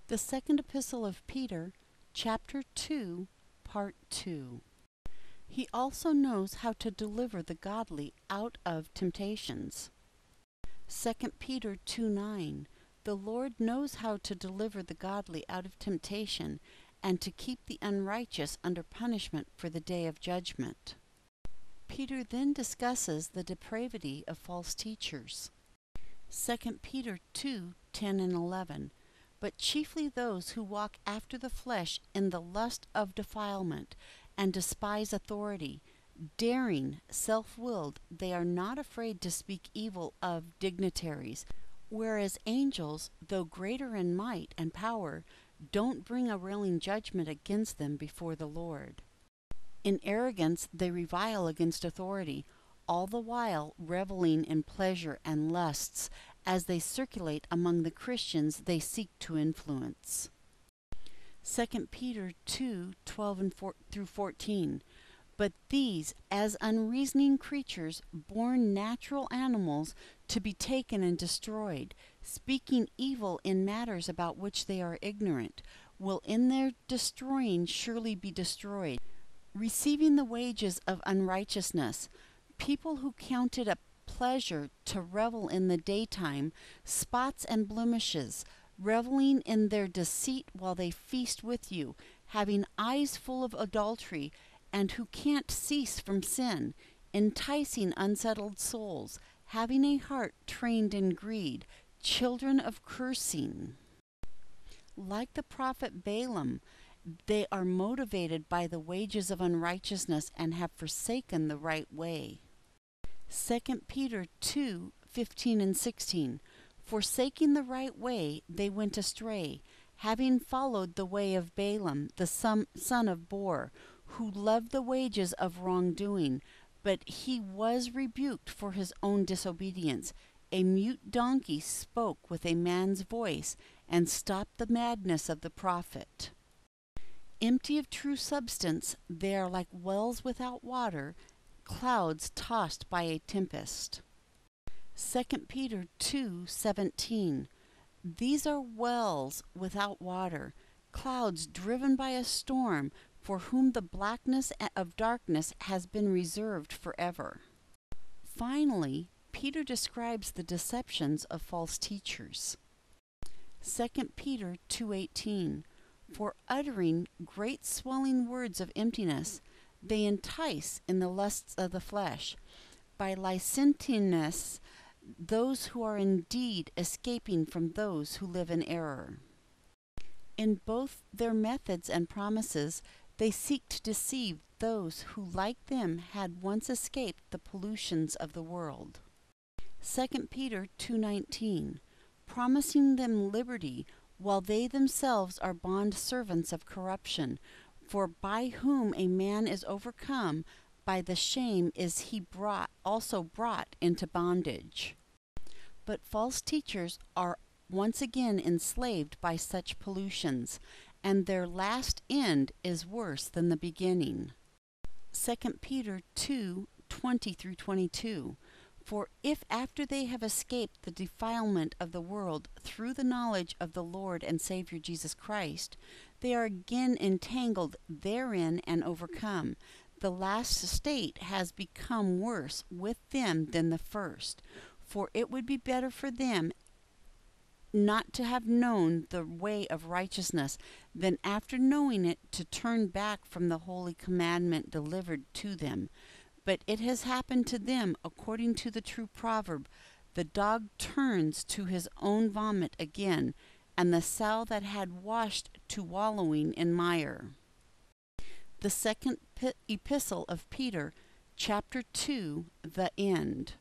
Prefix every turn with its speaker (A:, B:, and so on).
A: The second epistle of Peter, chapter 2, part 2. He also knows how to deliver the godly out of temptations. 2 Peter 2:9. The Lord knows how to deliver the godly out of temptation and to keep the unrighteous under punishment for the day of judgment. Peter then discusses the depravity of false teachers. 2 Peter 2:10 and 11. But chiefly those who walk after the flesh in the lust of defilement, and despise authority, daring, self-willed, they are not afraid to speak evil of dignitaries, whereas angels, though greater in might and power, don't bring a railing judgment against them before the Lord. In arrogance they revile against authority, all the while reveling in pleasure and lusts, as they circulate among the Christians they seek to influence. 2 Peter 2:12 through 14. But these, as unreasoning creatures, born natural animals, to be taken and destroyed, speaking evil in matters about which they are ignorant, will in their destroying surely be destroyed, receiving the wages of unrighteousness. People who count it a pleasure to revel in the daytime, spots and blemishes, reveling in their deceit while they feast with you, having eyes full of adultery, and who can't cease from sin, enticing unsettled souls, having a heart trained in greed, children of cursing. Like the prophet Balaam, they are motivated by the wages of unrighteousness and have forsaken the right way. 2 Peter 2:15 and 16. Forsaking the right way, they went astray, having followed the way of Balaam, the son of Beor, who loved the wages of wrongdoing, but he was rebuked for his own disobedience. A mute donkey spoke with a man's voice and stopped the madness of the prophet. Empty of true substance, they are like wells without water, clouds tossed by a tempest. 2 Peter 2:17. These are wells without water, clouds driven by a storm, for whom the blackness of darkness has been reserved forever. Finally, Peter describes the deceptions of false teachers. 2 Peter 2:18. For uttering great swelling words of emptiness, they entice in the lusts of the flesh, by licentiousness, those who are indeed escaping from those who live in error. In both their methods and promises, they seek to deceive those who, like them, had once escaped the pollutions of the world. 2 Peter 2:19. Promising them liberty, while they themselves are bond servants of corruption, for by whom a man is overcome, by the shame is he also brought into bondage. But false teachers are once again enslaved by such pollutions, and their last end is worse than the beginning. 2 Peter 2:20 through 22. For if after they have escaped the defilement of the world through the knowledge of the Lord and Savior Jesus Christ, they are again entangled therein and overcome, the last state has become worse with them than the first. For it would be better for them not to have known the way of righteousness than after knowing it to turn back from the holy commandment delivered to them. But it has happened to them according to the true proverb, the dog turns to his own vomit again, and the sow that had washed to wallowing in mire. The second epistle of Peter, chapter 2, the end.